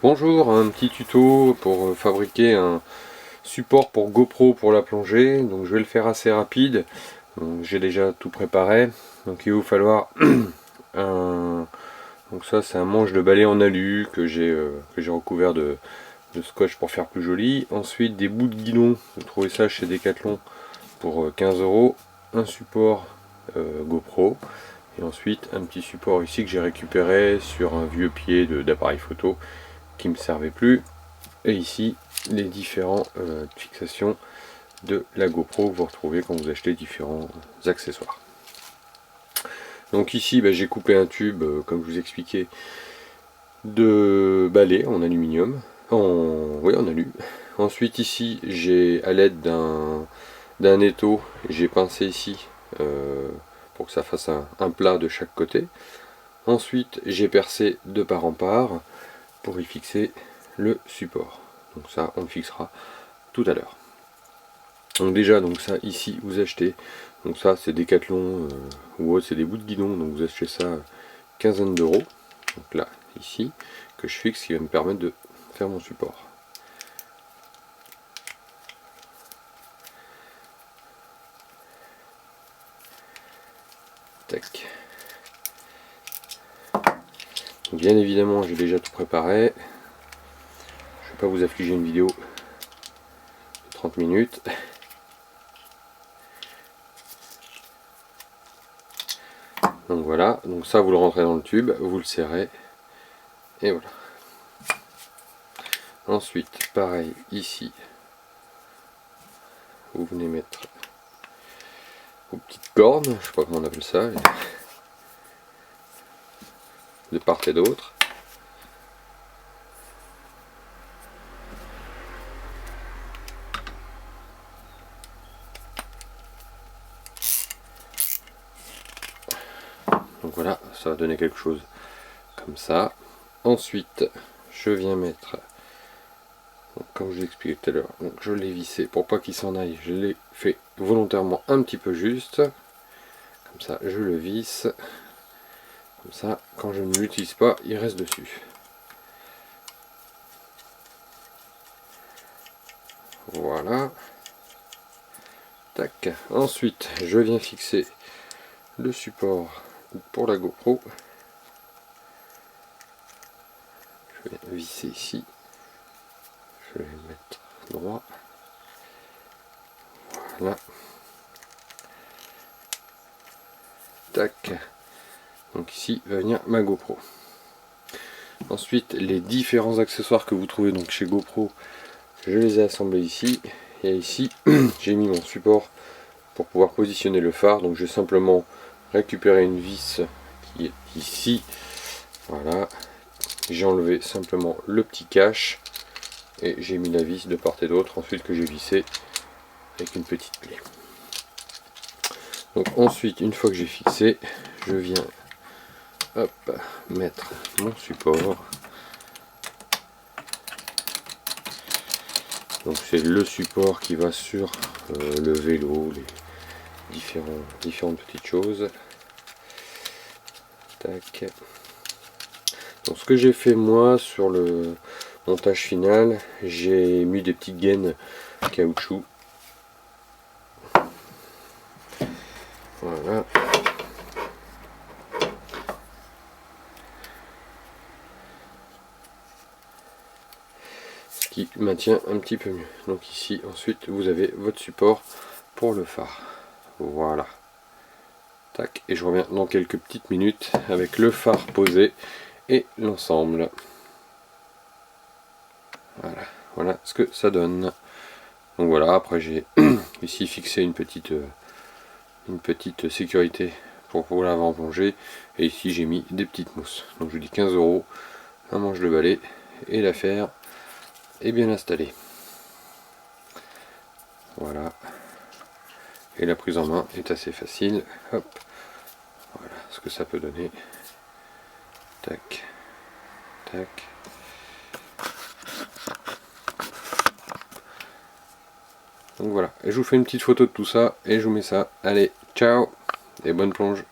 Bonjour, un petit tuto pour fabriquer un support pour GoPro pour la plongée. Donc je vais le faire assez rapide. J'ai déjà tout préparé. Donc il va vous falloir un... Donc ça c'est un manche de balai en alu que j'ai recouvert de scotch pour faire plus joli. Ensuite des bouts de guidon, vous trouvez ça chez Decathlon pour 15 €. Un support GoPro. Et ensuite un petit support ici que j'ai récupéré sur un vieux pied d'appareil photo qui me servait plus. Et ici les différentes fixations de la GoPro que vous retrouvez quand vous achetez différents accessoires. Donc ici j'ai coupé un tube comme je vous expliquais de balai en aluminium, en alu. Ensuite ici j'ai à l'aide d'un étau, j'ai pincé ici pour que ça fasse un plat de chaque côté. Ensuite j'ai percé de part en part pour y fixer le support. Donc ça on le fixera tout à l'heure. Donc déjà donc ça ici vous achetez, donc ça c'est Decathlon ou autre, c'est des bouts de guidon, donc vous achetez ça quinzaine d'euros. Donc là ici que je fixe, qui va me permettre de faire mon support. Tac. Donc bien évidemment j'ai déjà tout préparé. Je vais pas vous affliger une vidéo de 30 minutes. Donc voilà, donc ça vous le rentrez dans le tube, vous le serrez et voilà. Ensuite pareil ici, vous venez mettre vos petites cornes, je sais pas comment on appelle ça, de part et d'autre. Donc voilà, ça va donner quelque chose comme ça. Ensuite, je viens mettre, donc, comme je vous expliqué tout à l'heure, je l'ai vissé pour pas qu'il s'en aille. Je l'ai fait volontairement un petit peu juste. Comme ça, je le visse. Comme ça, quand je ne l'utilise pas, il reste dessus. Voilà. Tac. Ensuite, je viens fixer le support pour la GoPro. Je vais visser ici. Je vais le mettre droit. Voilà. Tac. Donc ici va venir ma GoPro. Ensuite, les différents accessoires que vous trouvez donc chez GoPro, je les ai assemblés ici. Et ici, j'ai mis mon support pour pouvoir positionner le phare. Donc j'ai simplement récupéré une vis qui est ici. Voilà. J'ai enlevé simplement le petit cache et j'ai mis la vis de part et d'autre, ensuite que j'ai vissé avec une petite clé. Donc ensuite, une fois que j'ai fixé, je viens mettre mon support. Donc c'est le support qui va sur le vélo, les différentes petites choses. Tac. Donc ce que j'ai fait moi sur le montage final, j'ai mis des petites gaines caoutchouc. Voilà. Ce qui maintient un petit peu mieux. Donc ici ensuite vous avez votre support pour le phare. Voilà. Tac. Et je reviens dans quelques petites minutes avec le phare posé et l'ensemble. Voilà. Voilà ce que ça donne. Donc voilà, après j'ai ici fixé une petite sécurité pour l'avant-plongée, et ici j'ai mis des petites mousses. Donc je dis 15 €, un manche de balai et l'affaire est bien installée. Voilà. Et la prise en main est assez facile. Hop. Voilà ce que ça peut donner. Tac. Tac. Donc voilà, et je vous fais une petite photo de tout ça et je vous mets ça. Allez, ciao et bonne plonge.